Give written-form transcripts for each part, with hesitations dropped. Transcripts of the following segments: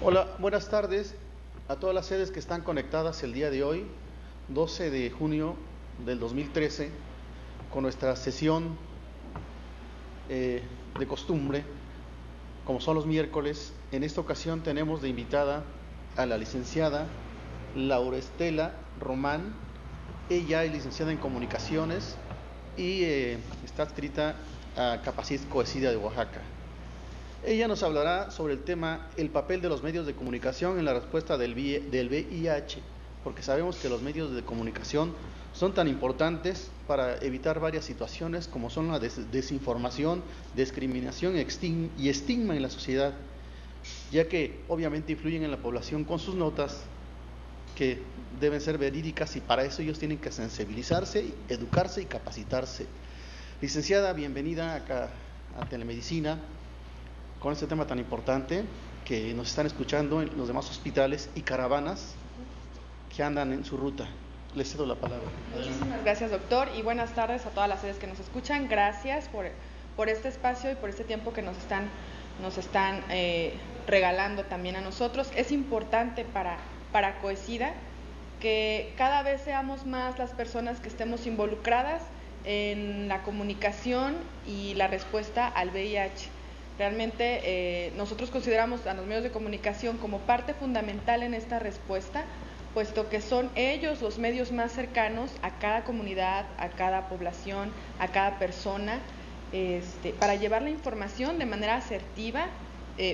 Hola, buenas tardes a todas las sedes que están conectadas el día de hoy, 12 de junio del 2013, con nuestra sesión de costumbre, como son los miércoles. En esta ocasión tenemos de invitada a la licenciada Laura Estela Román. Ella es licenciada en Comunicaciones y está adscrita a Capacit Coesida de Oaxaca. Ella nos hablará sobre el tema el papel de los medios de comunicación en la respuesta del VIH, porque sabemos que los medios de comunicación son tan importantes para evitar varias situaciones como son la desinformación, discriminación y estigma en la sociedad, ya que obviamente influyen en la población con sus notas que deben ser verídicas, y para eso ellos tienen que sensibilizarse, educarse y capacitarse. Licenciada, bienvenida acá a Telemedicina con este tema tan importante, que nos están escuchando en los demás hospitales y caravanas que andan en su ruta. Les cedo la palabra. Muchísimas gracias, doctor, y buenas tardes a todas las sedes que nos escuchan. Gracias por este espacio y por este tiempo que nos están regalando también a nosotros. Es importante para Coesida que cada vez seamos más las personas que estemos involucradas en la comunicación y la respuesta al VIH. Realmente nosotros consideramos a los medios de comunicación como parte fundamental en esta respuesta, puesto que son ellos los medios más cercanos a cada comunidad, a cada población, a cada persona, para llevar la información de manera asertiva,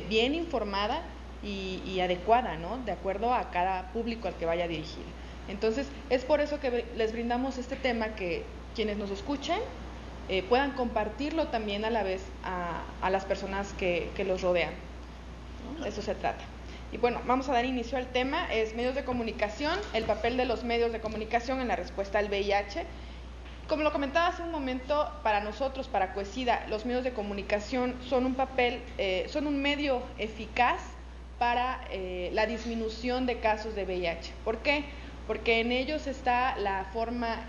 bien informada y adecuada, ¿no?, de acuerdo a cada público al que vaya dirigida. Entonces, es por eso que les brindamos este tema, que quienes nos escuchen puedan compartirlo también a la vez a las personas que los rodean, ¿no? De eso se trata. Y bueno, vamos a dar inicio al tema. Es medios de comunicación, el papel de los medios de comunicación en la respuesta al VIH. Como lo comentaba hace un momento, para nosotros, para Coesida, los medios de comunicación son un medio eficaz para la disminución de casos de VIH. ¿Por qué? Porque en ellos está la forma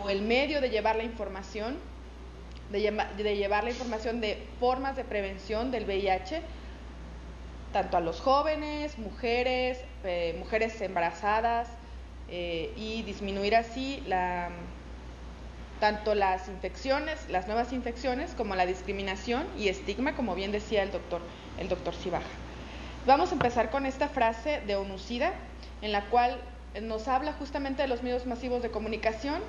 o el medio de llevar la información, de formas de prevención del VIH, tanto a los jóvenes, mujeres embarazadas, y disminuir así tanto las infecciones, las nuevas infecciones, como la discriminación y estigma, como bien decía el doctor Cibaja. Vamos a empezar con esta frase de ONUCIDA, en la cual nos habla justamente de los medios masivos de comunicación,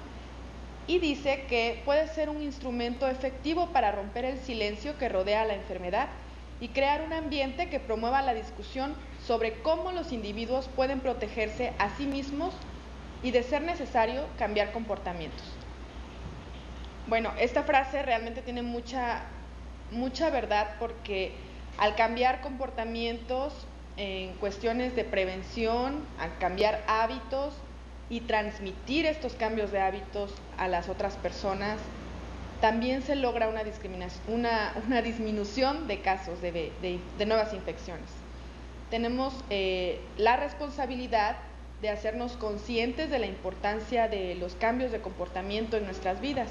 y dice que puede ser un instrumento efectivo para romper el silencio que rodea la enfermedad y crear un ambiente que promueva la discusión sobre cómo los individuos pueden protegerse a sí mismos y, de ser necesario, cambiar comportamientos. Bueno, esta frase realmente tiene mucha verdad, porque al cambiar comportamientos en cuestiones de prevención, al cambiar hábitos y transmitir estos cambios de hábitos a las otras personas, también se logra una disminución de casos de nuevas infecciones. Tenemos la responsabilidad de hacernos conscientes de la importancia de los cambios de comportamiento en nuestras vidas,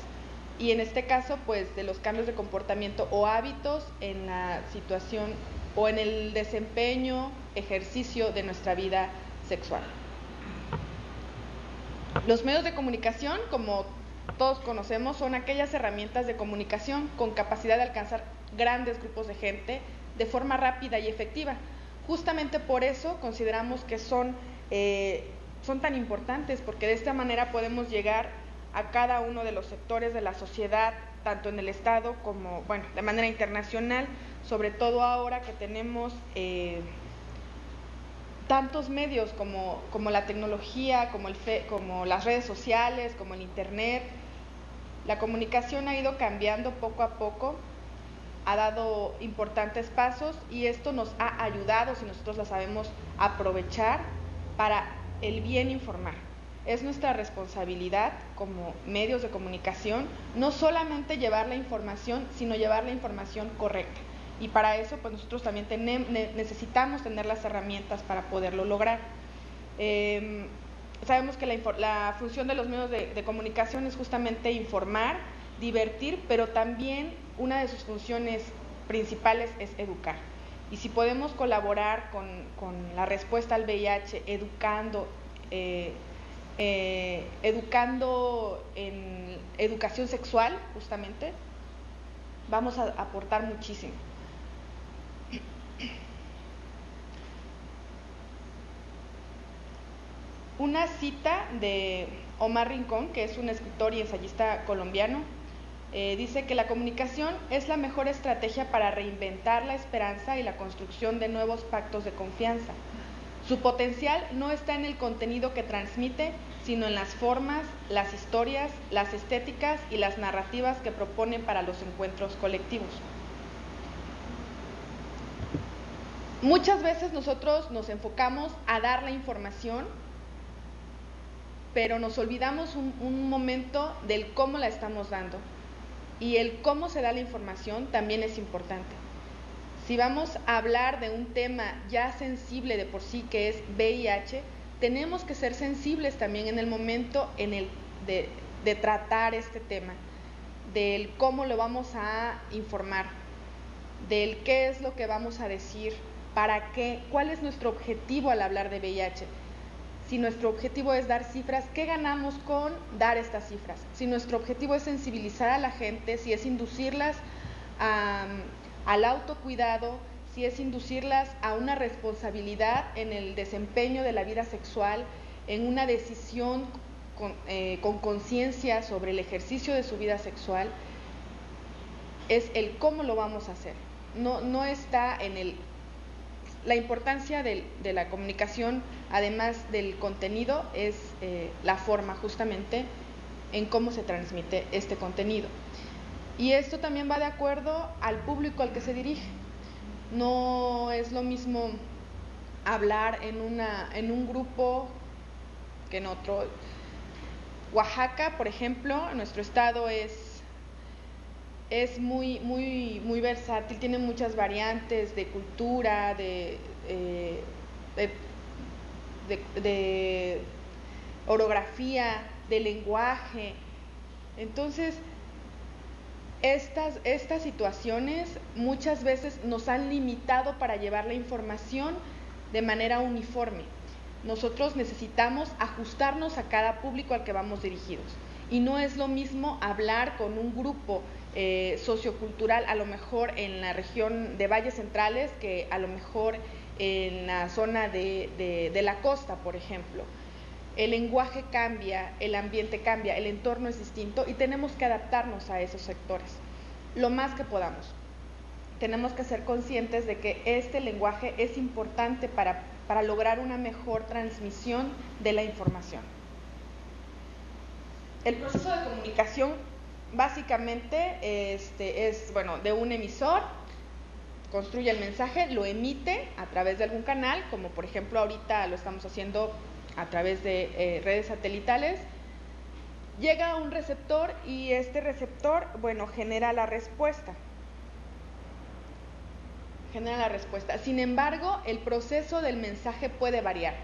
y en este caso, pues, de los cambios de comportamiento o hábitos en la situación o en el desempeño, ejercicio de nuestra vida sexual. Los medios de comunicación, como todos conocemos, son aquellas herramientas de comunicación con capacidad de alcanzar grandes grupos de gente de forma rápida y efectiva. Justamente por eso consideramos que son tan importantes, porque de esta manera podemos llegar a cada uno de los sectores de la sociedad, tanto en el Estado como, bueno, de manera internacional, sobre todo ahora que tenemos tantos medios como la tecnología, como las redes sociales, como el Internet. La comunicación ha ido cambiando poco a poco, ha dado importantes pasos, y esto nos ha ayudado, si nosotros la sabemos aprovechar, para el bien informar. Es nuestra responsabilidad como medios de comunicación no solamente llevar la información, sino llevar la información correcta. Y para eso, pues, nosotros también necesitamos tener las herramientas para poderlo lograr. Sabemos que la función de los medios de comunicación es justamente informar, divertir, pero también una de sus funciones principales es educar. Y si podemos colaborar con la respuesta al VIH, educando en educación sexual, justamente, vamos a aportar muchísimo. Una cita de Omar Rincón, que es un escritor y ensayista colombiano, dice que la comunicación es la mejor estrategia para reinventar la esperanza y la construcción de nuevos pactos de confianza. Su potencial no está en el contenido que transmite, sino en las formas, las historias, las estéticas y las narrativas que propone para los encuentros colectivos. Muchas veces nosotros nos enfocamos a dar la información, pero nos olvidamos un momento del cómo la estamos dando. Y el cómo se da la información también es importante. Si vamos a hablar de un tema ya sensible de por sí, que es VIH, tenemos que ser sensibles también en el momento de tratar este tema, del cómo lo vamos a informar, del qué es lo que vamos a decir, para qué, cuál es nuestro objetivo al hablar de VIH. Si nuestro objetivo es dar cifras, ¿qué ganamos con dar estas cifras? Si nuestro objetivo es sensibilizar a la gente, si es inducirlas al autocuidado, si es inducirlas a una responsabilidad en el desempeño de la vida sexual, en una decisión con conciencia sobre el ejercicio de su vida sexual, es el cómo lo vamos a hacer. No está en la importancia de la comunicación, además del contenido, es la forma justamente en cómo se transmite este contenido. Y esto también va de acuerdo al público al que se dirige. No es lo mismo hablar en un grupo que en otro. Oaxaca, por ejemplo, nuestro estado es muy versátil, tiene muchas variantes de cultura, de orografía, de lenguaje. Entonces, estas situaciones muchas veces nos han limitado para llevar la información de manera uniforme. Nosotros necesitamos ajustarnos a cada público al que vamos dirigidos. Y no es lo mismo hablar con un grupo sociocultural, a lo mejor en la región de Valles Centrales, que a lo mejor en la zona de la costa, por ejemplo. El lenguaje cambia, el ambiente cambia, el entorno es distinto y tenemos que adaptarnos a esos sectores lo más que podamos. Tenemos que ser conscientes de que este lenguaje es importante para lograr una mejor transmisión de la información. El proceso de comunicación básicamente es de un emisor, construye el mensaje, lo emite a través de algún canal, como por ejemplo ahorita lo estamos haciendo a través de redes satelitales, llega a un receptor y este receptor, genera la respuesta. Sin embargo, el proceso del mensaje puede variar.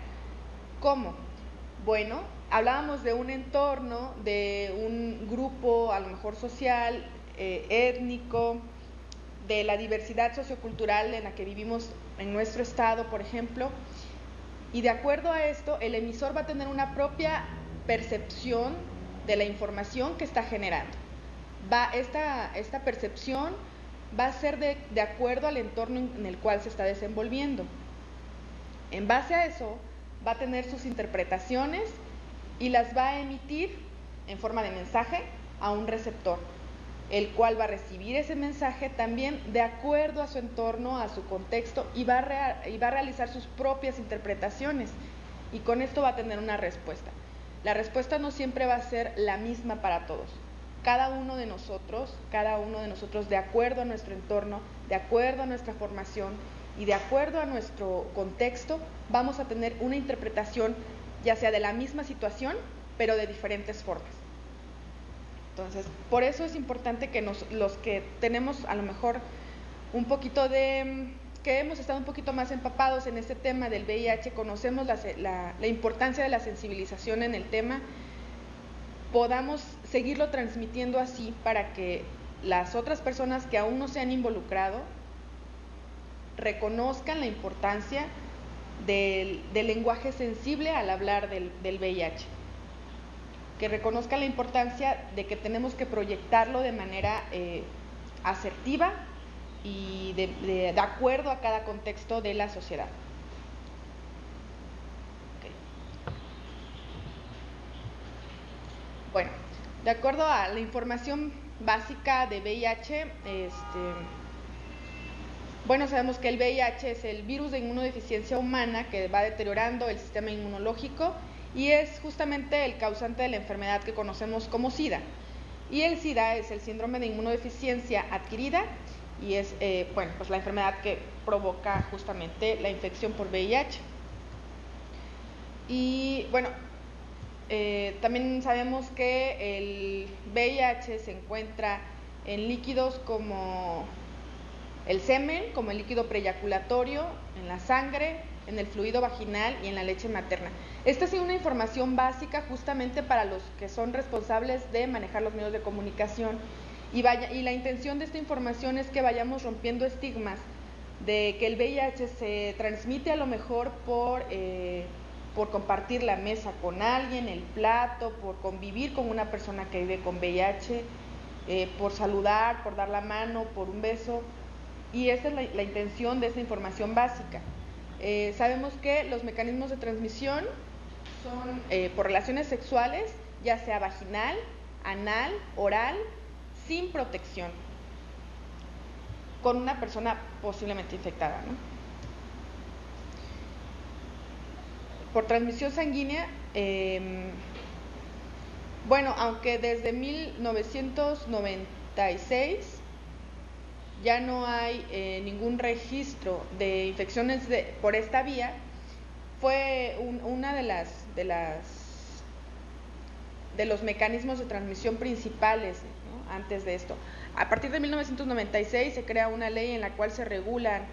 ¿Cómo? Bueno, hablábamos de un entorno, de un grupo a lo mejor social, étnico, de la diversidad sociocultural en la que vivimos en nuestro estado, por ejemplo, y de acuerdo a esto, el emisor va a tener una propia percepción de la información que está generando. Esta percepción va a ser de acuerdo al entorno en el cual se está desenvolviendo. En base a eso, va a tener sus interpretaciones y las va a emitir en forma de mensaje a un receptor, el cual va a recibir ese mensaje también de acuerdo a su entorno, a su contexto, y va a realizar sus propias interpretaciones, y con esto va a tener una respuesta. La respuesta no siempre va a ser la misma para todos. Cada uno de nosotros, de acuerdo a nuestro entorno, de acuerdo a nuestra formación y de acuerdo a nuestro contexto, vamos a tener una interpretación ya sea de la misma situación, pero de diferentes formas. Entonces, por eso es importante que los que tenemos a lo mejor un poquito que hemos estado un poquito más empapados en este tema del VIH, conocemos la importancia de la sensibilización en el tema, podamos seguirlo transmitiendo así para que las otras personas que aún no se han involucrado reconozcan la importancia del lenguaje sensible al hablar del VIH, que reconozcan la importancia de que tenemos que proyectarlo de manera asertiva y de acuerdo a cada contexto de la sociedad. Okay. Bueno, de acuerdo a la información básica de VIH, bueno, sabemos que el VIH es el virus de inmunodeficiencia humana que va deteriorando el sistema inmunológico y es justamente el causante de la enfermedad que conocemos como SIDA. Y el SIDA es el síndrome de inmunodeficiencia adquirida y es bueno, pues la enfermedad que provoca justamente la infección por VIH. Y bueno, también sabemos que el VIH se encuentra en líquidos como el semen, como el líquido preeyaculatorio, en la sangre, en el fluido vaginal y en la leche materna. Esta ha sido una información básica justamente para los que son responsables de manejar los medios de comunicación y la intención de esta información es que vayamos rompiendo estigmas de que el VIH se transmite a lo mejor por compartir la mesa con alguien, el plato, por convivir con una persona que vive con VIH, por saludar, por dar la mano, por un beso. Y esa es la intención de esta información básica. Sabemos que los mecanismos de transmisión son por relaciones sexuales, ya sea vaginal, anal, oral, sin protección, con una persona posiblemente infectada, ¿no? Por transmisión sanguínea, bueno, aunque desde 1996 ya no hay ningún registro de infecciones por esta vía, fue una de los mecanismos de transmisión principales, ¿no? Antes de esto. A partir de 1996 se crea una ley en la cual se regulan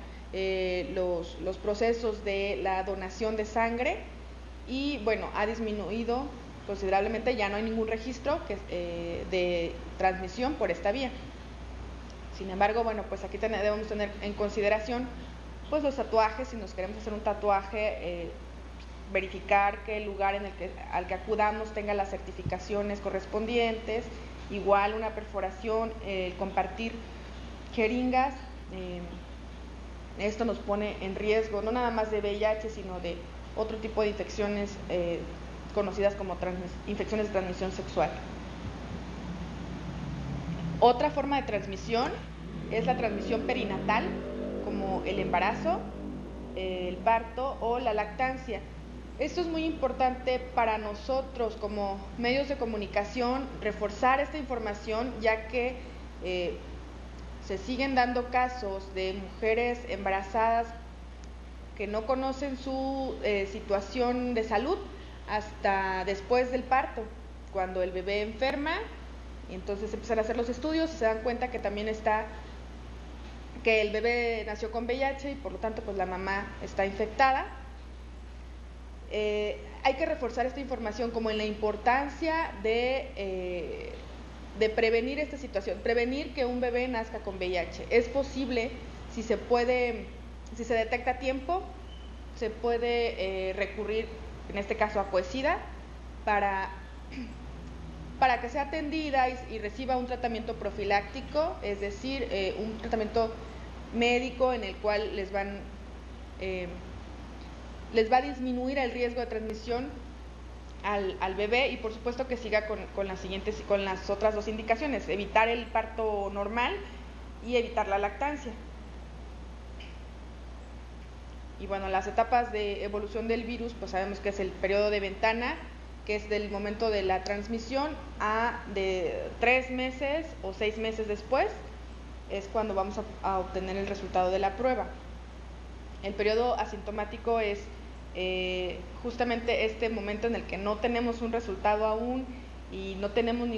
los procesos de la donación de sangre y bueno, ha disminuido considerablemente, ya no hay ningún registro de transmisión por esta vía. Sin embargo, bueno, pues aquí debemos tener en consideración pues los tatuajes. Si nos queremos hacer un tatuaje, verificar que el lugar al que acudamos tenga las certificaciones correspondientes, igual una perforación, compartir jeringas, esto nos pone en riesgo no nada más de VIH, sino de otro tipo de infecciones conocidas como infecciones de transmisión sexual. Otra forma de transmisión es la transmisión perinatal, como el embarazo, el parto o la lactancia. Esto es muy importante para nosotros como medios de comunicación, reforzar esta información, ya que se siguen dando casos de mujeres embarazadas que no conocen su situación de salud hasta después del parto, cuando el bebé enferma. Y entonces empiezan a hacer los estudios y se dan cuenta que también que el bebé nació con VIH y por lo tanto pues la mamá está infectada. Hay que reforzar esta información como en la importancia de prevenir esta situación, prevenir que un bebé nazca con VIH. Es posible, si se detecta a tiempo, se puede recurrir, en este caso a Coesida, para que sea atendida y reciba un tratamiento profiláctico, es decir, un tratamiento médico en el cual les va a disminuir el riesgo de transmisión al bebé y por supuesto que siga con las otras dos indicaciones, evitar el parto normal y evitar la lactancia. Y bueno, las etapas de evolución del virus, pues sabemos que es el periodo de ventana, que es del momento de la transmisión de 3 meses o 6 meses después, es cuando vamos a obtener el resultado de la prueba. El periodo asintomático es justamente este momento en el que no tenemos un resultado aún y no tenemos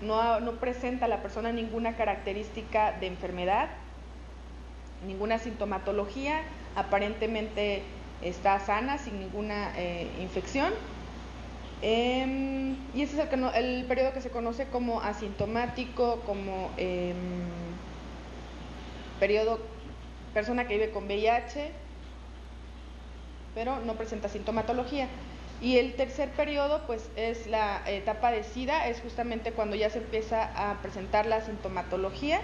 no presenta la persona ninguna característica de enfermedad, ninguna sintomatología, aparentemente está sana, sin ninguna infección. Y ese es el periodo que se conoce como asintomático, como periodo persona que vive con VIH, pero no presenta sintomatología. Y el tercer periodo, pues, es la etapa de SIDA, es justamente cuando ya se empieza a presentar la sintomatología.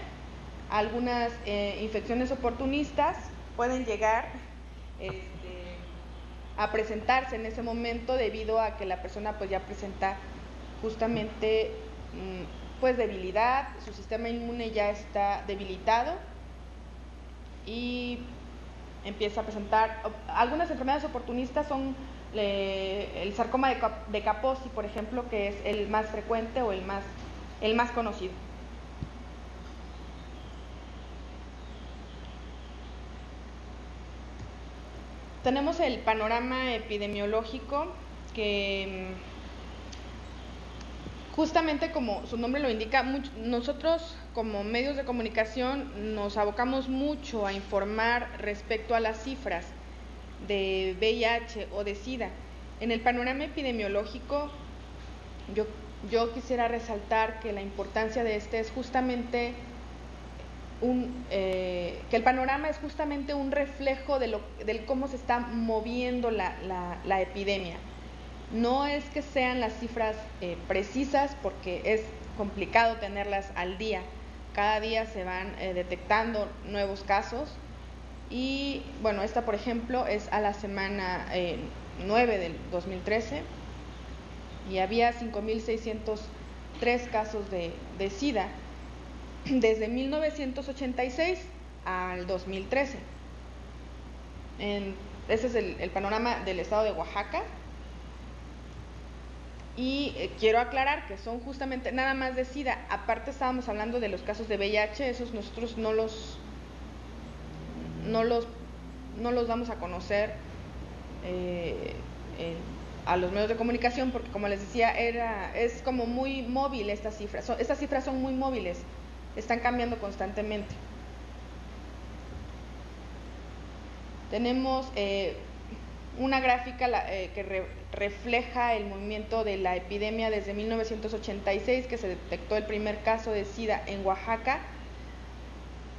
Algunas infecciones oportunistas pueden llegar a presentarse en ese momento debido a que la persona pues ya presenta justamente pues debilidad, su sistema inmune ya está debilitado y empieza a presentar algunas enfermedades oportunistas. Son el sarcoma de Kaposi, por ejemplo, que es el más frecuente o el más conocido. Tenemos el panorama epidemiológico que justamente como su nombre lo indica, nosotros como medios de comunicación nos abocamos mucho a informar respecto a las cifras de VIH o de SIDA. En el panorama epidemiológico yo quisiera resaltar que la importancia de este es justamente que el panorama es justamente un reflejo de cómo se está moviendo la epidemia. No es que sean las cifras precisas, porque es complicado tenerlas al día. Cada día se van detectando nuevos casos y bueno, esta por ejemplo es a la semana 9 del 2013 y había 5.603 casos de SIDA desde 1986 al 2013. Ese es el panorama del estado de Oaxaca. Y quiero aclarar que son justamente nada más de SIDA. Aparte estábamos hablando de los casos de VIH, esos nosotros no los damos a conocer a los medios de comunicación, porque como les decía, es como muy móvil estas cifras. Estas cifras son muy móviles, están cambiando constantemente. Tenemos una gráfica que refleja el movimiento de la epidemia desde 1986, que se detectó el primer caso de SIDA en Oaxaca,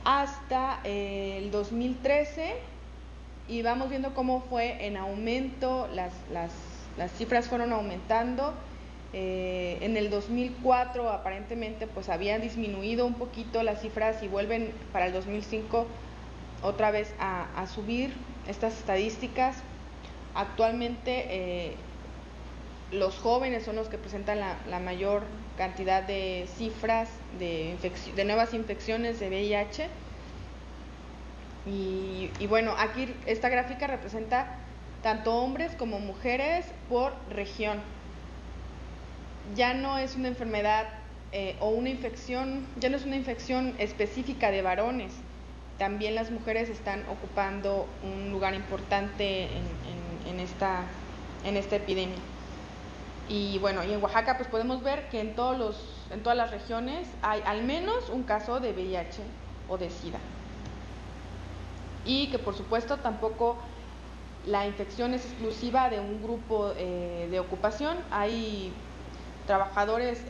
hasta el 2013, y vamos viendo cómo fue en aumento, las cifras fueron aumentando. En el 2004 aparentemente pues habían disminuido un poquito las cifras y vuelven para el 2005 otra vez a subir estas estadísticas. Actualmente los jóvenes son los que presentan la mayor cantidad de cifras de nuevas infecciones de VIH. Y bueno, aquí esta gráfica representa tanto hombres como mujeres por región. Ya no es una enfermedad o una infección, ya no es una infección específica de varones. También las mujeres están ocupando un lugar importante en esta epidemia. Y bueno, y en Oaxaca pues podemos ver que en todas las regiones hay al menos un caso de VIH o de SIDA. Y que por supuesto tampoco la infección es exclusiva de un grupo de ocupación. Hay trabajadores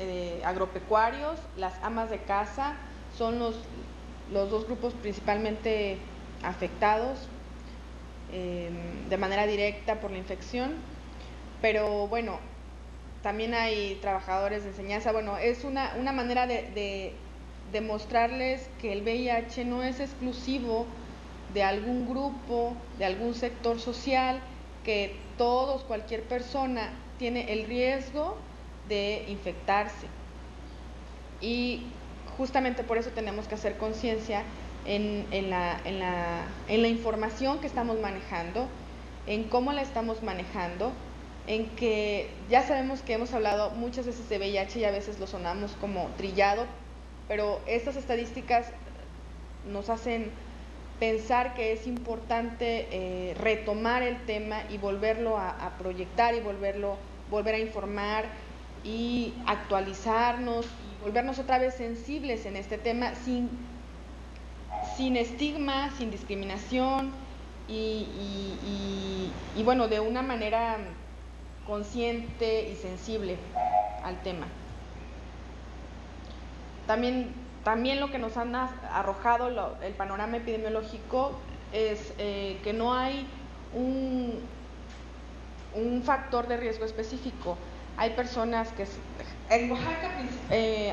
agropecuarios, las amas de casa, son los dos grupos principalmente afectados de manera directa por la infección. Pero bueno, también hay trabajadores de enseñanza. Bueno, es una manera de mostrarles que el VIH no es exclusivo de algún grupo, de algún sector social, que cualquier persona tiene el riesgo de infectarse. Y justamente por eso tenemos que hacer conciencia en la información que estamos manejando, en cómo la estamos manejando, en que ya sabemos que hemos hablado muchas veces de VIH y a veces lo sonamos como trillado, pero estas estadísticas nos hacen pensar que es importante retomar el tema y volverlo a proyectar y volver a informar y actualizarnos y volvernos otra vez sensibles en este tema sin estigma, sin discriminación y bueno, de una manera consciente y sensible al tema. También lo que nos han arrojado el panorama epidemiológico es que no hay un factor de riesgo específico. Hay personas que en Oaxaca,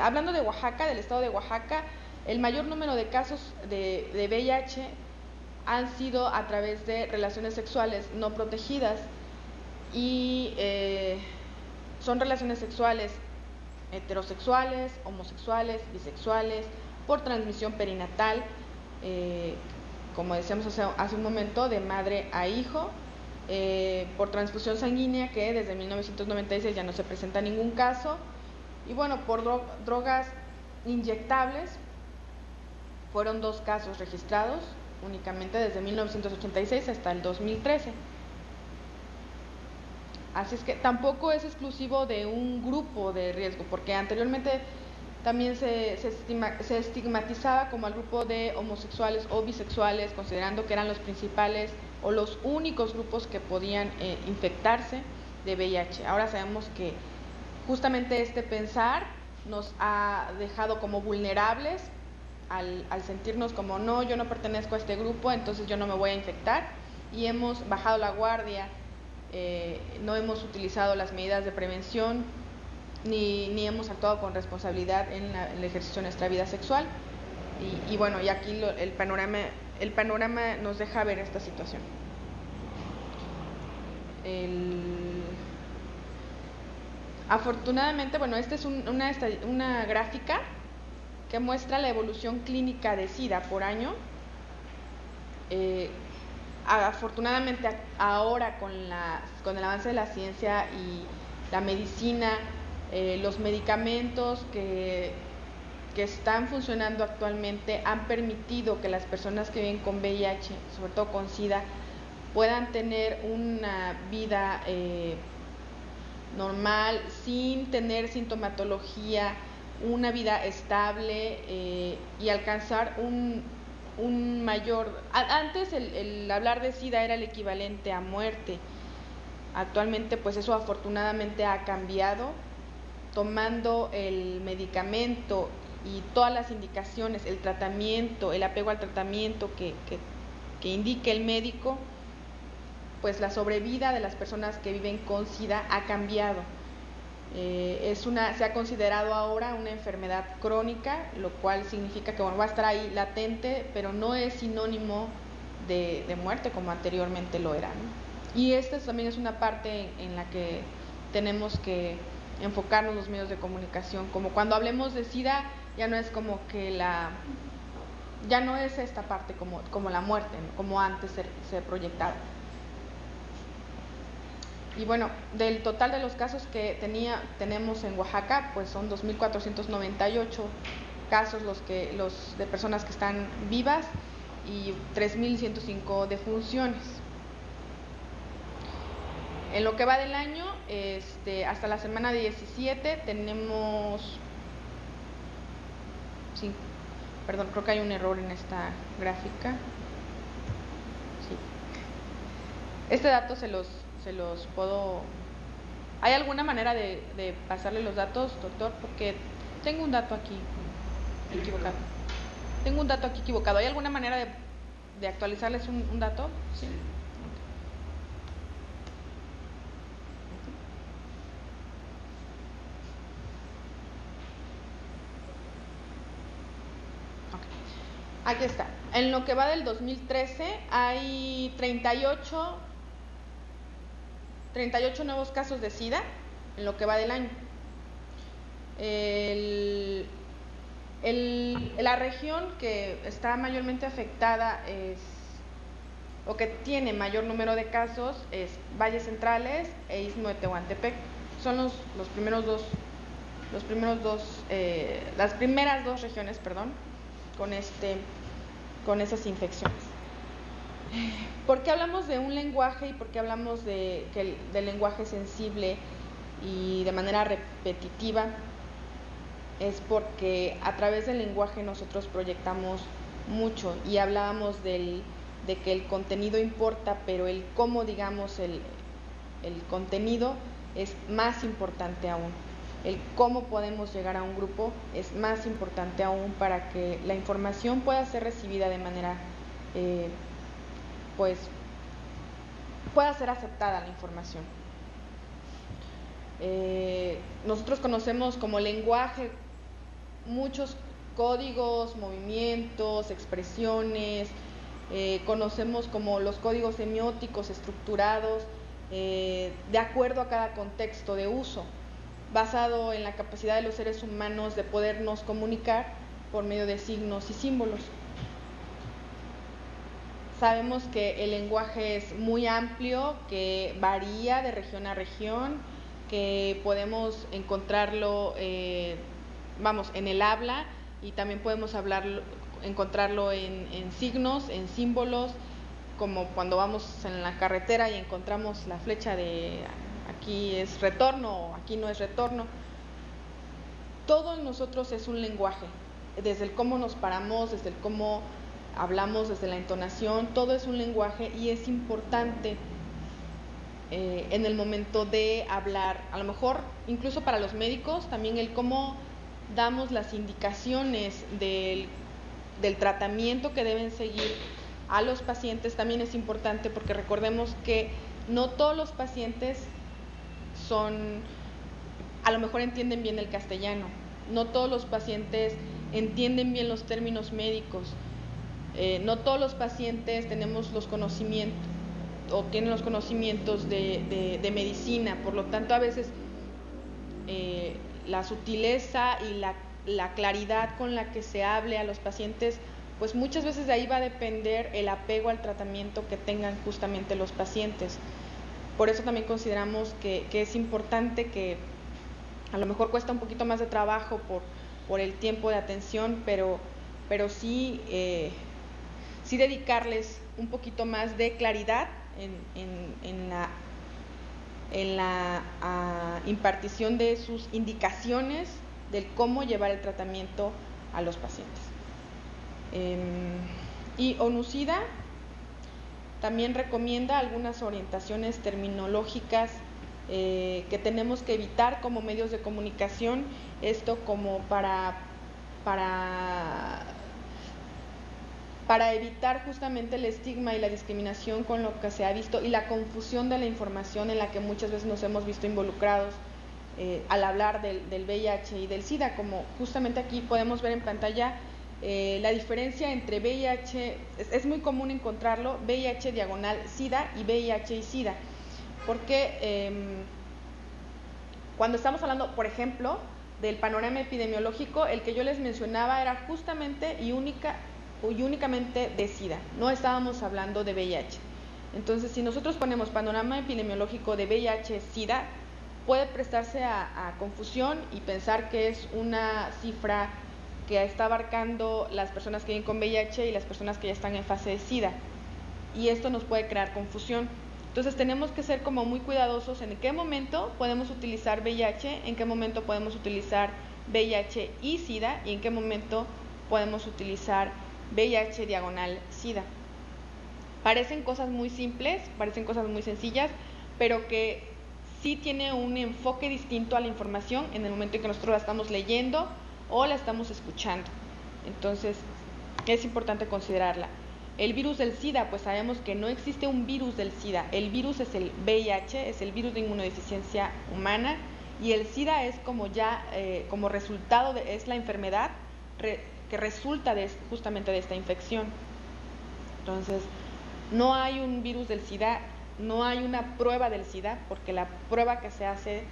hablando de Oaxaca, del estado de Oaxaca, el mayor número de casos de VIH han sido a través de relaciones sexuales no protegidas y son relaciones sexuales heterosexuales, homosexuales, bisexuales, por transmisión perinatal, como decíamos hace un momento, de madre a hijo, por transfusión sanguínea, que desde 1996 ya no se presenta ningún caso, y bueno, por drogas inyectables, fueron 2 casos registrados únicamente desde 1986 hasta el 2013. Así es que tampoco es exclusivo de un grupo de riesgo, porque anteriormente también se estigmatizaba como al grupo de homosexuales o bisexuales, considerando que eran los principales o los únicos grupos que podían infectarse de VIH. Ahora sabemos que justamente este pensar nos ha dejado como vulnerables al sentirnos como no, yo no pertenezco a este grupo, entonces yo no me voy a infectar, y hemos bajado la guardia, no hemos utilizado las medidas de prevención ni hemos actuado con responsabilidad en el ejercicio de nuestra vida sexual, y bueno, y aquí el panorama nos deja ver esta situación. Afortunadamente, bueno, esta es una gráfica que muestra la evolución clínica de SIDA por año. Afortunadamente ahora con el avance de la ciencia y la medicina, los medicamentos que están funcionando actualmente han permitido que las personas que viven con VIH, sobre todo con SIDA, puedan tener una vida normal, sin tener sintomatología, una vida estable, y alcanzar un mayor... Antes el hablar de SIDA era el equivalente a muerte. Actualmente pues eso afortunadamente ha cambiado, tomando el medicamento y todas las indicaciones, el tratamiento, el apego al tratamiento que indique el médico, pues la sobrevida de las personas que viven con SIDA ha cambiado. Se ha considerado ahora una enfermedad crónica, lo cual significa que va a estar ahí latente, pero no es sinónimo de muerte como anteriormente lo era, ¿no? Y esta también es una parte en la que tenemos que enfocarnos los medios de comunicación, como cuando hablemos de SIDA ya no es como que ya no es esta parte como la muerte, ¿no? Como antes se proyectaba. Y bueno, del total de los casos que tenemos en Oaxaca, pues son 2.498 casos los de personas que están vivas y 3.105 defunciones. En lo que va del año, hasta la semana 17 tenemos... Sí, perdón, creo que hay un error en esta gráfica. Sí. Este dato se los puedo... ¿Hay alguna manera de pasarle los datos, doctor? Porque tengo un dato aquí equivocado. ¿Hay alguna manera de actualizarles un dato? Sí. Okay. Aquí está. En lo que va del 2013 hay 38 nuevos casos de SIDA en lo que va del año. La región que está mayormente afectada o que tiene mayor número de casos es Valles Centrales e Istmo de Tehuantepec. Son las primeras dos regiones, con esas infecciones. ¿Por qué hablamos de un lenguaje y por qué hablamos del lenguaje sensible y de manera repetitiva? Es porque a través del lenguaje nosotros proyectamos mucho y hablábamos de que el contenido importa, pero el cómo digamos el contenido es más importante aún. El cómo podemos llegar a un grupo es más importante aún para que la información pueda ser recibida de manera pues pueda ser aceptada la información. Nosotros conocemos como lenguaje muchos códigos, movimientos, expresiones, conocemos como los códigos semióticos estructurados de acuerdo a cada contexto de uso, basado en la capacidad de los seres humanos de podernos comunicar por medio de signos y símbolos. Sabemos que el lenguaje es muy amplio, que varía de región a región, que podemos encontrarlo en el habla, y también podemos encontrarlo en signos, en símbolos, como cuando vamos en la carretera y encontramos la flecha de aquí es retorno o aquí no es retorno. Todo en nosotros es un lenguaje, desde el cómo nos paramos, desde el cómo hablamos, desde la entonación, todo es un lenguaje, y es importante en el momento de hablar, a lo mejor incluso para los médicos, también el cómo damos las indicaciones del tratamiento que deben seguir a los pacientes también es importante, porque recordemos que no todos los pacientes a lo mejor entienden bien el castellano, no todos los pacientes entienden bien los términos médicos, no todos los pacientes tenemos los conocimientos o tienen los conocimientos de medicina, por lo tanto a veces la sutileza y la claridad con la que se hable a los pacientes, pues muchas veces de ahí va a depender el apego al tratamiento que tengan justamente los pacientes. Por eso también consideramos que es importante, que a lo mejor cuesta un poquito más de trabajo por el tiempo de atención, pero sí dedicarles un poquito más de claridad en la impartición de sus indicaciones del cómo llevar el tratamiento a los pacientes. Y ONUCIDA también recomienda algunas orientaciones terminológicas que tenemos que evitar como medios de comunicación, esto como para evitar justamente el estigma y la discriminación con lo que se ha visto y la confusión de la información en la que muchas veces nos hemos visto involucrados al hablar del VIH y del SIDA, como justamente aquí podemos ver en pantalla la diferencia entre VIH, es muy común encontrarlo, VIH/SIDA y VIH y SIDA, porque cuando estamos hablando, por ejemplo, del panorama epidemiológico, el que yo les mencionaba era justamente y únicamente de SIDA, no estábamos hablando de VIH. Entonces, si nosotros ponemos panorama epidemiológico de VIH/SIDA, puede prestarse a confusión y pensar que es una cifra que está abarcando las personas que viven con VIH y las personas que ya están en fase de SIDA, y esto nos puede crear confusión. Entonces tenemos que ser como muy cuidadosos en qué momento podemos utilizar VIH, en qué momento podemos utilizar VIH y SIDA, y en qué momento podemos utilizar VIH/SIDA. Parecen cosas muy simples, parecen cosas muy sencillas, pero que sí tiene un enfoque distinto a la información en el momento en que nosotros la estamos leyendo o la estamos escuchando. Entonces es importante considerarla. El virus del SIDA, pues sabemos que no existe un virus del SIDA. El virus es el VIH, es el virus de inmunodeficiencia humana, y el SIDA es como resultado es la enfermedad que resulta justamente de esta infección. Entonces no hay un virus del SIDA, no hay una prueba del SIDA, porque la prueba que se hace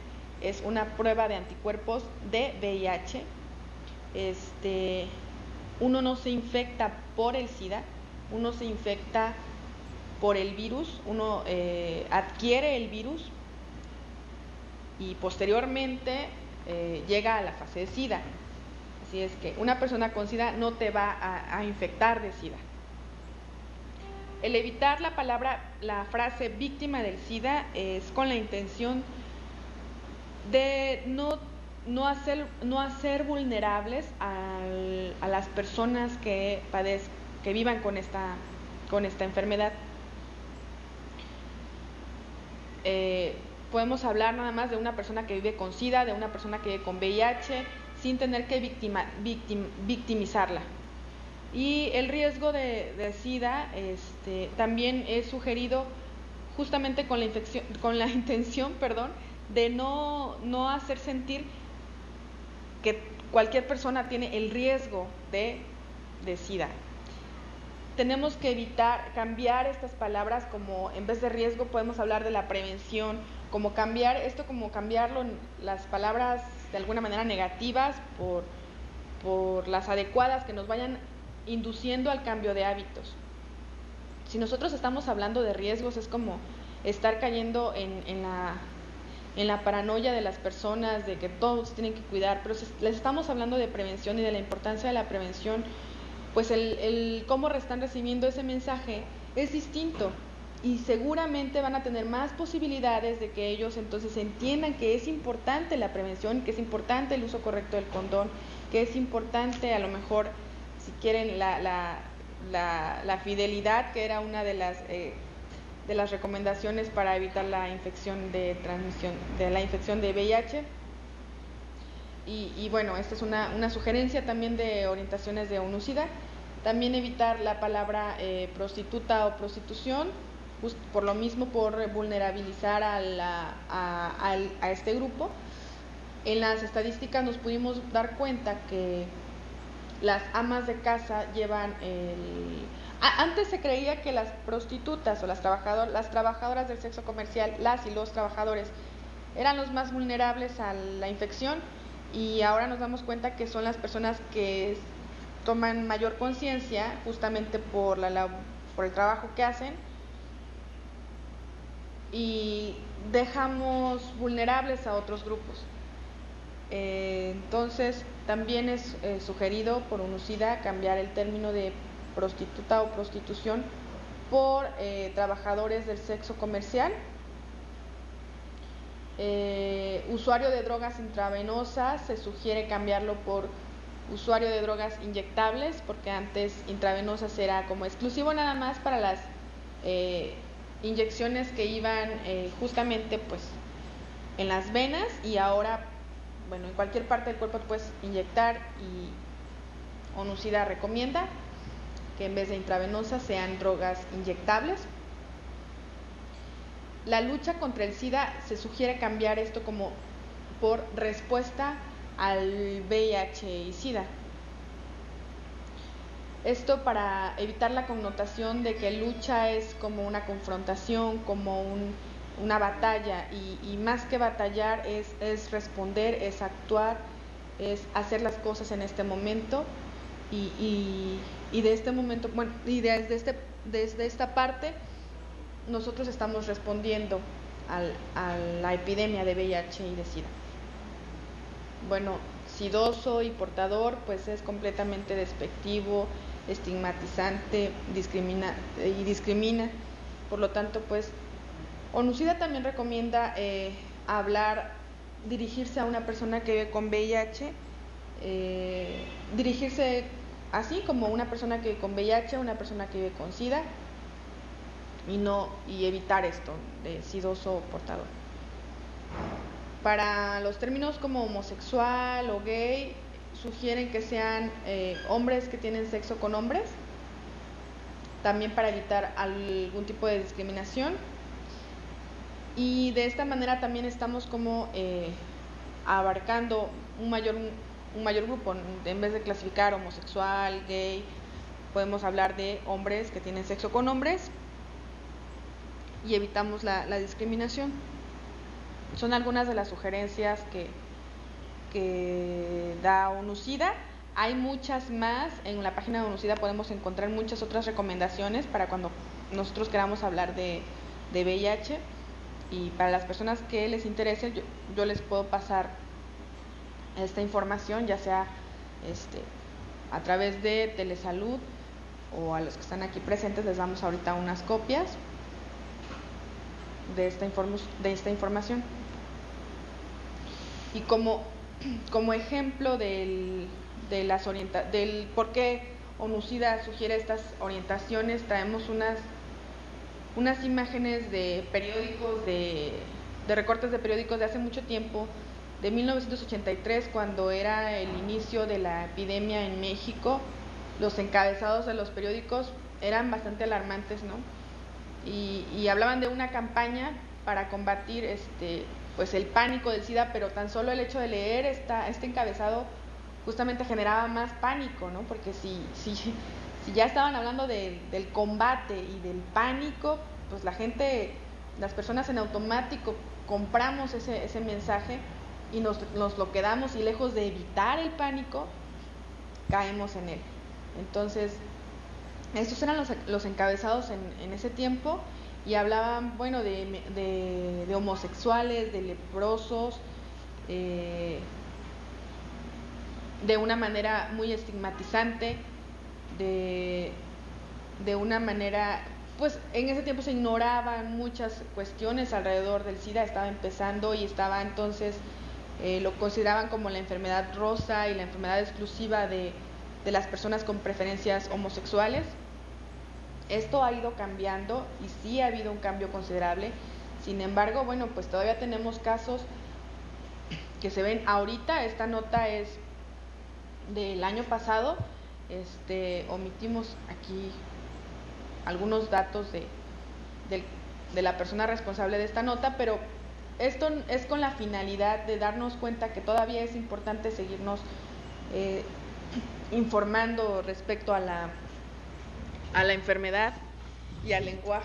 es una prueba de anticuerpos de VIH. Uno no se infecta por el SIDA, uno se infecta por el virus, uno adquiere el virus y posteriormente llega a la fase de SIDA. Así es que una persona con SIDA no te va a infectar de SIDA. El evitar la frase víctima del SIDA es con la intención de no hacer vulnerables a las personas que vivan con esta enfermedad. Podemos hablar nada más de una persona que vive con SIDA, de una persona que vive con VIH, sin tener que victimizarla. Y el riesgo de SIDA también es sugerido justamente con la intención, de no hacer sentir que cualquier persona tiene el riesgo de SIDA. Tenemos que cambiar estas palabras, como en vez de riesgo podemos hablar de la prevención, como cambiarlo en las palabras de alguna manera negativas por las adecuadas que nos vayan induciendo al cambio de hábitos. Si nosotros estamos hablando de riesgos, es como estar cayendo en la paranoia de las personas, de que todos tienen que cuidar, pero si les estamos hablando de prevención y de la importancia de la prevención, pues el cómo están recibiendo ese mensaje es distinto, y seguramente van a tener más posibilidades de que ellos entonces entiendan que es importante la prevención, que es importante el uso correcto del condón, que es importante, a lo mejor, si quieren, la fidelidad, que era una de las recomendaciones para evitar la infección de transmisión de la infección de VIH. Y bueno, esta es una sugerencia también de orientaciones de ONU-SIDA. También evitar la palabra prostituta o prostitución, por lo mismo, por vulnerabilizar a este grupo. En las estadísticas nos pudimos dar cuenta que las amas de casa llevan antes se creía que las prostitutas o las trabajadoras del sexo comercial, las y los trabajadores, eran los más vulnerables a la infección, y ahora nos damos cuenta que son las personas que toman mayor conciencia justamente por el trabajo que hacen, y dejamos vulnerables a otros grupos. Entonces también es sugerido por ONU-SIDA cambiar el término de prostituta o prostitución por trabajadores del sexo comercial. Usuario de drogas intravenosas, se sugiere cambiarlo por usuario de drogas inyectables, porque antes intravenosas era como exclusivo nada más para las inyecciones que iban justamente pues en las venas, y ahora, bueno, en cualquier parte del cuerpo puedes inyectar, y ONU-SIDA recomienda que en vez de intravenosas sean drogas inyectables. La lucha contra el SIDA, se sugiere cambiar esto como por respuesta al VIH y SIDA. Esto para evitar la connotación de que lucha es como una confrontación, como una batalla, y más que batallar es responder, es actuar, es hacer las cosas en este momento, y de este momento, bueno, y desde esta parte nosotros estamos respondiendo a la epidemia de VIH y de SIDA. Bueno, sidoso y portador, pues es completamente despectivo, estigmatizante, discrimina. Por lo tanto, pues ONU-SIDA también recomienda dirigirse a una persona que vive con VIH, dirigirse así como una persona que vive con VIH, una persona que vive con SIDA, y evitar esto de sidoso o portador. Para los términos como homosexual o gay, sugieren que sean hombres que tienen sexo con hombres, también para evitar algún tipo de discriminación. Y de esta manera también estamos como abarcando un mayor grupo. En vez de clasificar homosexual, gay, podemos hablar de hombres que tienen sexo con hombres, y evitamos la discriminación. Son algunas de las sugerencias que da ONU-SIDA. Hay muchas más. En la página de ONU-SIDA podemos encontrar muchas otras recomendaciones para cuando nosotros queramos hablar de VIH, y para las personas que les interese, yo les puedo pasar esta información, ya sea a través de Telesalud, o a los que están aquí presentes les damos ahorita unas copias de esta información. Y como ejemplo del por qué ONU-SIDA sugiere estas orientaciones, traemos unas imágenes de periódicos, de recortes de periódicos de hace mucho tiempo, de 1983, cuando era el inicio de la epidemia en México. los encabezados de los periódicos eran bastante alarmantes, ¿no? Y hablaban de una campaña para combatir pues el pánico del SIDA, pero tan solo el hecho de leer este encabezado justamente generaba más pánico, ¿no? Porque si ya estaban hablando del combate y del pánico, pues las personas en automático compramos ese mensaje y nos lo quedamos, y lejos de evitar el pánico, caemos en él. Entonces, estos eran los encabezados en ese tiempo, y hablaban, bueno, de homosexuales, de leprosos, de una manera muy estigmatizante, de una manera, pues en ese tiempo se ignoraban muchas cuestiones alrededor del SIDA, estaba empezando y estaba entonces, lo consideraban como la enfermedad rosa y la enfermedad exclusiva de las personas con preferencias homosexuales. Esto ha ido cambiando y sí ha habido un cambio considerable. Sin embargo, bueno, pues todavía tenemos casos que se ven ahorita. Esta nota es del año pasado. Omitimos aquí algunos datos de la persona responsable de esta nota, pero esto es con la finalidad de darnos cuenta que todavía es importante seguirnos informando respecto a la enfermedad y al lenguaje.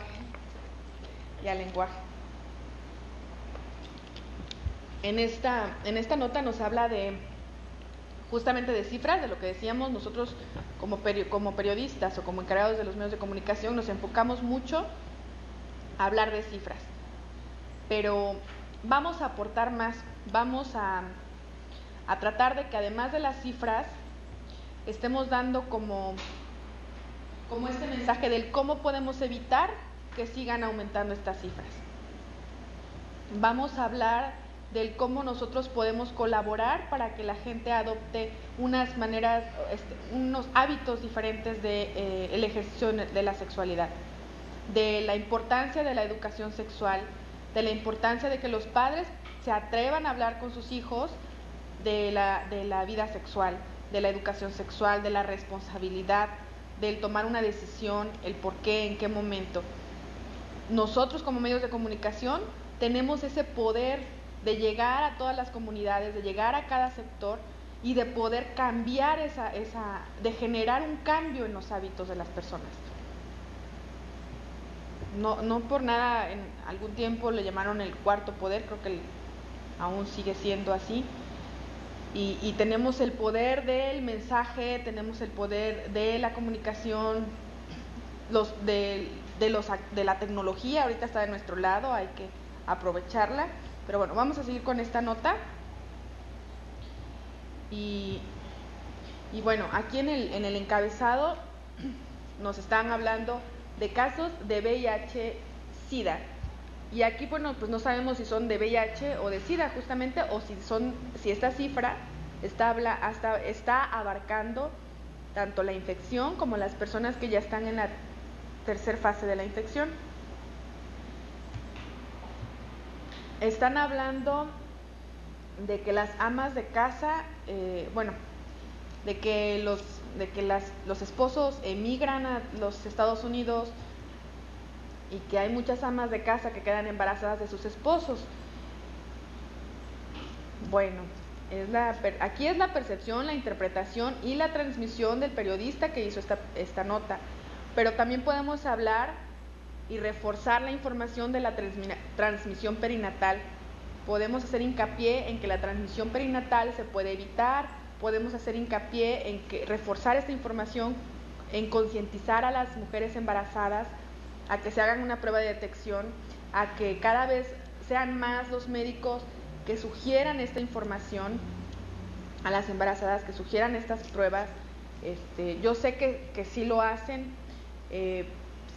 En esta nota nos habla justamente de cifras, de lo que decíamos. Nosotros como periodistas o como encargados de los medios de comunicación nos enfocamos mucho a hablar de cifras, pero vamos a aportar más, vamos a tratar de que además de las cifras estemos dando como este mensaje del cómo podemos evitar que sigan aumentando estas cifras. Vamos a hablar del cómo nosotros podemos colaborar para que la gente adopte unas maneras, unos hábitos diferentes de el ejercicio de la sexualidad, de la importancia de la educación sexual, de la importancia de que los padres se atrevan a hablar con sus hijos de la vida sexual, de la educación sexual, de la responsabilidad, del tomar una decisión, el por qué, en qué momento. Nosotros como medios de comunicación tenemos ese poder de llegar a todas las comunidades, de llegar a cada sector y de poder cambiar de generar un cambio en los hábitos de las personas. No por nada en algún tiempo le llamaron el cuarto poder, creo que aún sigue siendo así. Y tenemos el poder del mensaje, tenemos el poder de la comunicación, de la tecnología ahorita está de nuestro lado, hay que aprovecharla. Pero bueno, vamos a seguir con esta nota. Y bueno, aquí en el encabezado nos están hablando de casos de VIH-Sida. Y aquí, bueno, pues no sabemos si son de VIH o de SIDA justamente, o si esta cifra está abarcando tanto la infección como las personas que ya están en la tercera fase de la infección. Están hablando de que las amas de casa, de que los esposos emigran a los Estados Unidos y que hay muchas amas de casa que quedan embarazadas de sus esposos. Bueno, aquí es la percepción, la interpretación y la transmisión del periodista que hizo esta nota, pero también podemos hablar y reforzar la información de la transmisión perinatal. Podemos hacer hincapié en que la transmisión perinatal se puede evitar, podemos hacer hincapié en que reforzar esta información, en concientizar a las mujeres embarazadas a que se hagan una prueba de detección, a que cada vez sean más los médicos que sugieran esta información a las embarazadas, que sugieran estas pruebas. Yo sé que sí lo hacen,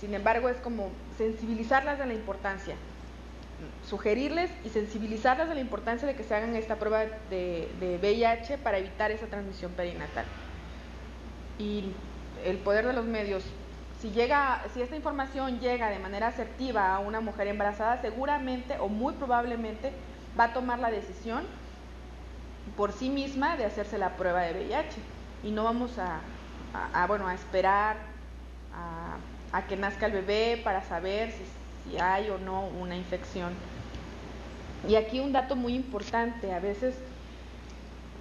sin embargo es como sensibilizarlas de la importancia, sugerirles y sensibilizarlas de la importancia de que se hagan esta prueba de VIH para evitar esa transmisión perinatal. Y el poder de los medios, si esta información llega de manera asertiva a una mujer embarazada, seguramente o muy probablemente va a tomar la decisión por sí misma de hacerse la prueba de VIH, y no vamos a a esperar a que nazca el bebé para saber si hay o no una infección. Y aquí un dato muy importante: a veces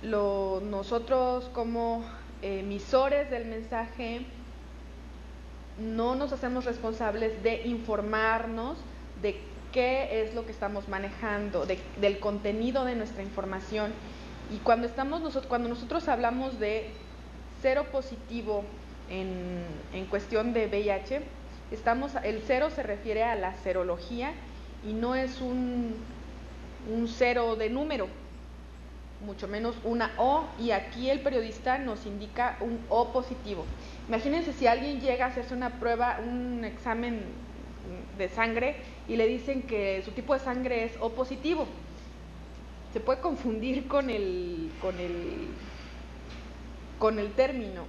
nosotros como emisores del mensaje no nos hacemos responsables de informarnos de qué es lo que estamos manejando, del contenido de nuestra información. Y cuando nosotros hablamos de cero positivo en cuestión de VIH, el cero se refiere a la serología y no es un cero de número, mucho menos una O, y aquí el periodista nos indica un O positivo. Imagínense si alguien llega a hacerse una prueba, un examen de sangre, y le dicen que su tipo de sangre es O positivo. Se puede confundir con el término,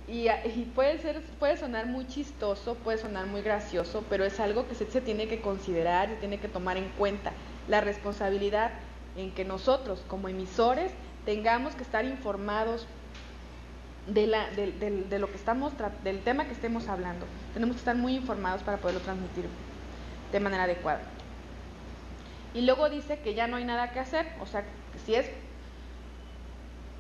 y puede sonar muy chistoso, puede sonar muy gracioso, pero es algo que se tiene que considerar, se tiene que tomar en cuenta la responsabilidad en que nosotros como emisores tengamos que estar informados de lo que del tema que estemos hablando. Tenemos que estar muy informados para poderlo transmitir de manera adecuada. Y luego dice que ya no hay nada que hacer, o sea, que si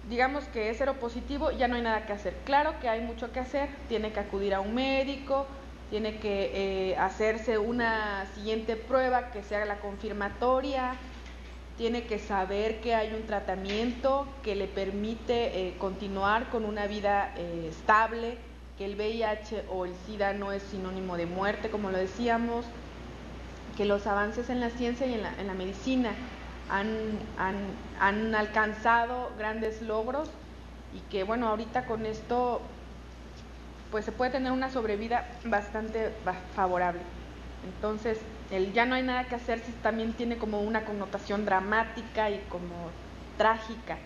digamos que es seropositivo, ya no hay nada que hacer. Claro que hay mucho que hacer, tiene que acudir a un médico, tiene que hacerse una siguiente prueba que sea la confirmatoria, tiene que saber que hay un tratamiento que le permite continuar con una vida estable, que el VIH o el SIDA no es sinónimo de muerte, como lo decíamos, que los avances en la ciencia y en la medicina han alcanzado grandes logros, y que bueno, ahorita con esto pues se puede tener una sobrevida bastante favorable. Entonces, el ya no hay nada que hacer también tiene como una connotación dramática y como trágica,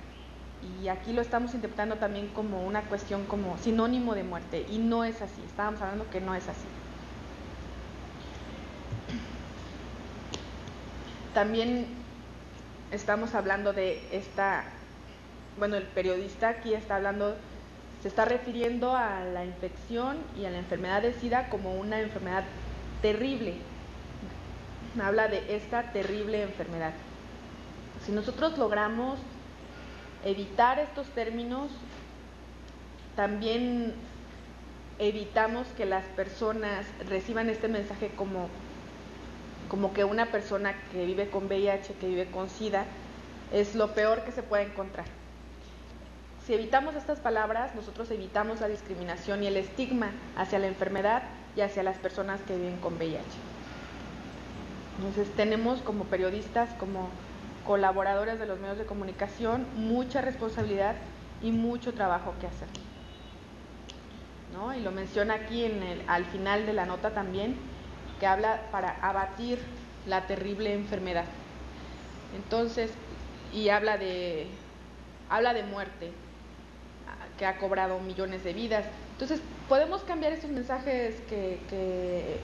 y aquí lo estamos interpretando también como una cuestión como sinónimo de muerte, y no es así. Estábamos hablando que no es así. También estamos hablando de el periodista aquí se está refiriendo a la infección y a la enfermedad de SIDA como una enfermedad terrible. Habla de esta terrible enfermedad. Si nosotros logramos evitar estos términos, también evitamos que las personas reciban este mensaje como que una persona que vive con VIH, que vive con SIDA, es lo peor que se puede encontrar. Si evitamos estas palabras, nosotros evitamos la discriminación y el estigma hacia la enfermedad y hacia las personas que viven con VIH. Entonces tenemos como periodistas, como colaboradores de los medios de comunicación, mucha responsabilidad y mucho trabajo que hacer, ¿no? Y lo menciona aquí al final de la nota también, que habla para abatir la terrible enfermedad. Entonces, y habla de muerte, que ha cobrado millones de vidas. Entonces, podemos cambiar estos mensajes que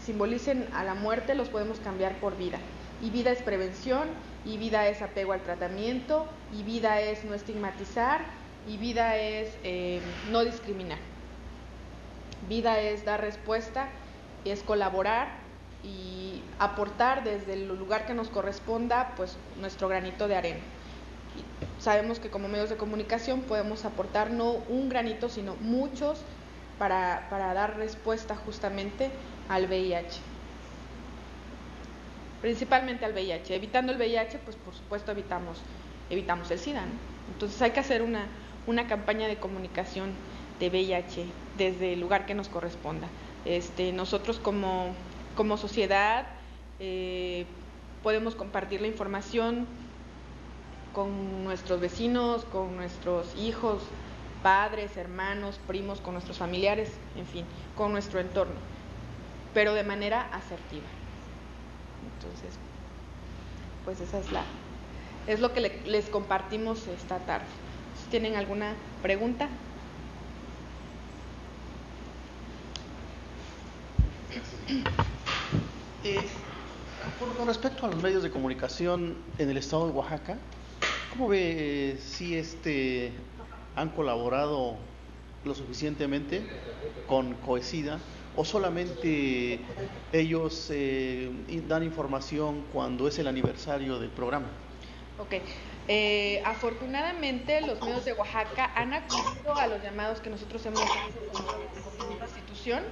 simbolicen a la muerte, los podemos cambiar por vida. Y vida es prevención, y vida es apego al tratamiento, y vida es no estigmatizar, y vida es no discriminar. Vida es dar respuesta, es colaborar y aportar desde el lugar que nos corresponda, pues nuestro granito de arena. Y sabemos que como medios de comunicación podemos aportar no un granito, sino muchos para dar respuesta justamente al VIH. Principalmente al VIH. Evitando el VIH, pues por supuesto evitamos el SIDA, ¿no? Entonces hay que hacer una campaña de comunicación de VIH desde el lugar que nos corresponda. Nosotros como sociedad podemos compartir la información con nuestros vecinos, con nuestros hijos, padres, hermanos, primos, con nuestros familiares, en fin, con nuestro entorno, pero de manera asertiva. Entonces, pues esa es lo que les compartimos esta tarde. ¿Si tienen alguna pregunta? Con respecto a los medios de comunicación en el estado de Oaxaca, ¿cómo ve si han colaborado lo suficientemente con Coesida, o solamente ellos dan información cuando es el aniversario del programa? Ok. Afortunadamente los medios de Oaxaca han acudido a los llamados que nosotros hemos hecho como institución.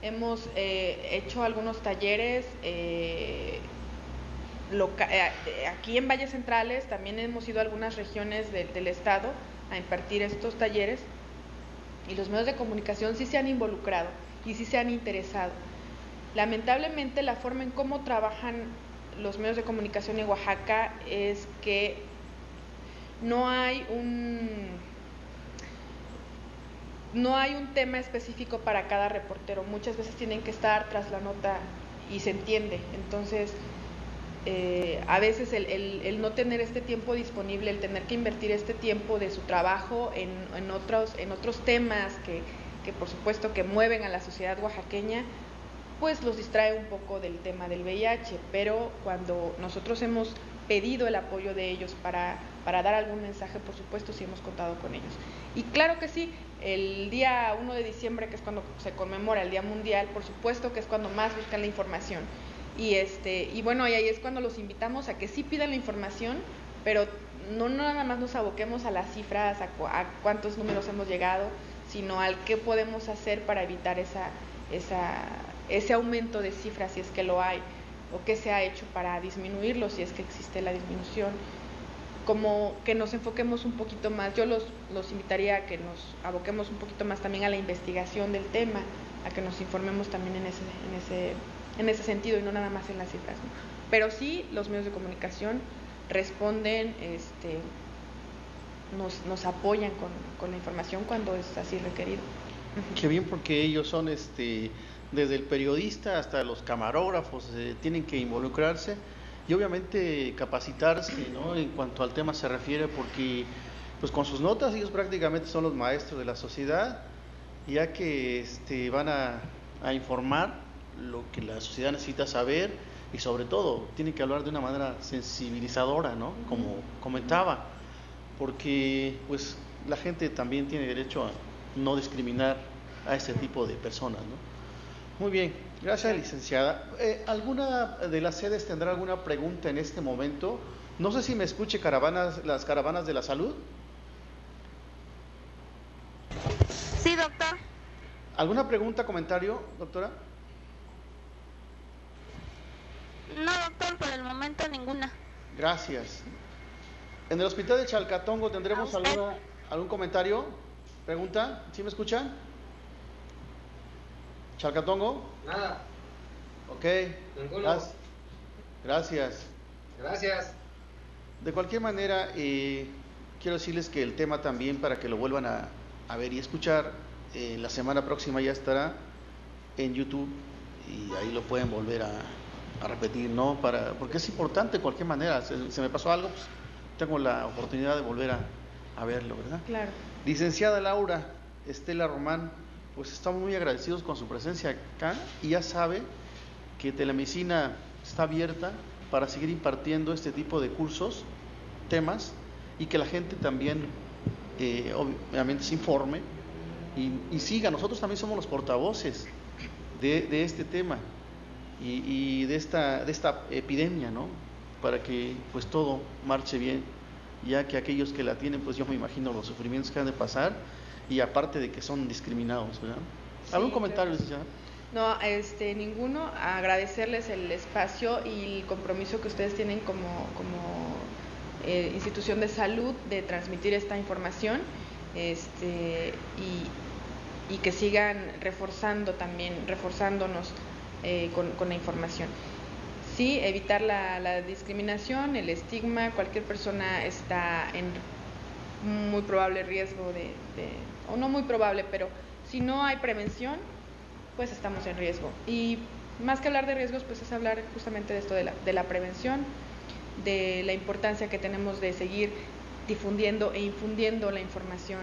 Hemos hecho algunos talleres aquí en Valles Centrales, también hemos ido a algunas regiones del estado a impartir estos talleres, y los medios de comunicación sí se han involucrado y sí se han interesado. Lamentablemente la forma en cómo trabajan los medios de comunicación en Oaxaca es que no hay un tema específico para cada reportero. Muchas veces tienen que estar tras la nota y se entiende. Entonces, a veces el no tener este tiempo disponible, el tener que invertir este tiempo de su trabajo en otros temas que por supuesto que mueven a la sociedad oaxaqueña, pues los distrae un poco del tema del VIH. Pero cuando nosotros hemos pedido el apoyo de ellos para dar algún mensaje, por supuesto sí hemos contado con ellos. Y claro que sí, el día 1 de diciembre, que es cuando se conmemora el Día Mundial, por supuesto que es cuando más buscan la información. Y bueno, y ahí es cuando los invitamos a que sí pidan la información, pero no nada más nos aboquemos a las cifras, a cuántos números hemos llegado, sino al qué podemos hacer para evitar ese aumento de cifras, si es que lo hay, o qué se ha hecho para disminuirlo, si es que existe la disminución. Como que nos enfoquemos un poquito más. Yo los invitaría a que nos aboquemos un poquito más también a la investigación del tema, a que nos informemos también en ese sentido y no nada más en las cifras, ¿no? Pero sí, los medios de comunicación responden, nos apoyan con la información cuando es así requerido. Qué bien, porque ellos son desde el periodista hasta los camarógrafos, tienen que involucrarse y obviamente capacitarse, ¿no?, en cuanto al tema se refiere, porque pues con sus notas ellos prácticamente son los maestros de la sociedad, ya que van a informar lo que la sociedad necesita saber, y sobre todo tienen que hablar de una manera sensibilizadora, ¿no?, como comentaba, porque pues la gente también tiene derecho a no discriminar a este tipo de personas, ¿no? Muy bien, gracias, licenciada. ¿Alguna de las sedes tendrá alguna pregunta en este momento? No sé si me escuche las caravanas de la salud. Sí, doctor. ¿Alguna pregunta, comentario, doctora? No, doctor, por el momento ninguna. Gracias. ¿En el hospital de Chalcatongo tendremos algún comentario? ¿Pregunta? ¿Sí me escuchan? ¿Chalcatongo? Nada. Ok. Ninguno. Gracias. Gracias. De cualquier manera, quiero decirles que el tema también, para que lo vuelvan a ver y escuchar, la semana próxima ya estará en YouTube y ahí lo pueden volver a repetir, ¿no? Porque es importante de cualquier manera. Se me pasó algo, pues tengo la oportunidad de volver a verlo, ¿verdad? Claro. Licenciada Laura Estela Román, pues estamos muy agradecidos con su presencia acá, y ya sabe que Telemedicina está abierta para seguir impartiendo este tipo de cursos, temas, y que la gente también obviamente se informe y siga. Nosotros también somos los portavoces de este tema y de esta epidemia, ¿no?, para que pues todo marche bien, ya que aquellos que la tienen, pues yo me imagino los sufrimientos que han de pasar, y aparte de que son discriminados, ¿verdad? ¿Algún comentario, licenciada? No, ninguno. Agradecerles el espacio y el compromiso que ustedes tienen como institución de salud de transmitir esta información, y que sigan reforzándonos con la información. Sí, evitar la discriminación, el estigma. Cualquier persona está en muy probable riesgo o no muy probable, pero si no hay prevención, pues estamos en riesgo. Y más que hablar de riesgos, pues es hablar justamente de esto, de la prevención, de la importancia que tenemos de seguir difundiendo e infundiendo la información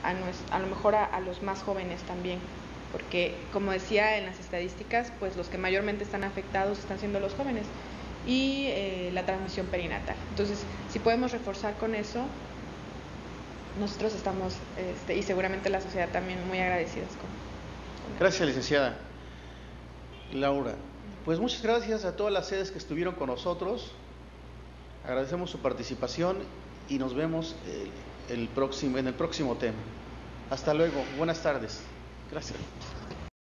a lo mejor a los más jóvenes también, porque como decía en las estadísticas, pues los que mayormente están afectados están siendo los jóvenes, y la transmisión perinatal. Entonces, si podemos reforzar con eso, nosotros estamos, y seguramente la sociedad también, muy agradecidas con Gracias, licenciada Laura. Pues muchas gracias a todas las sedes que estuvieron con nosotros. Agradecemos su participación y nos vemos en el próximo tema. Hasta luego. Buenas tardes. Gracias.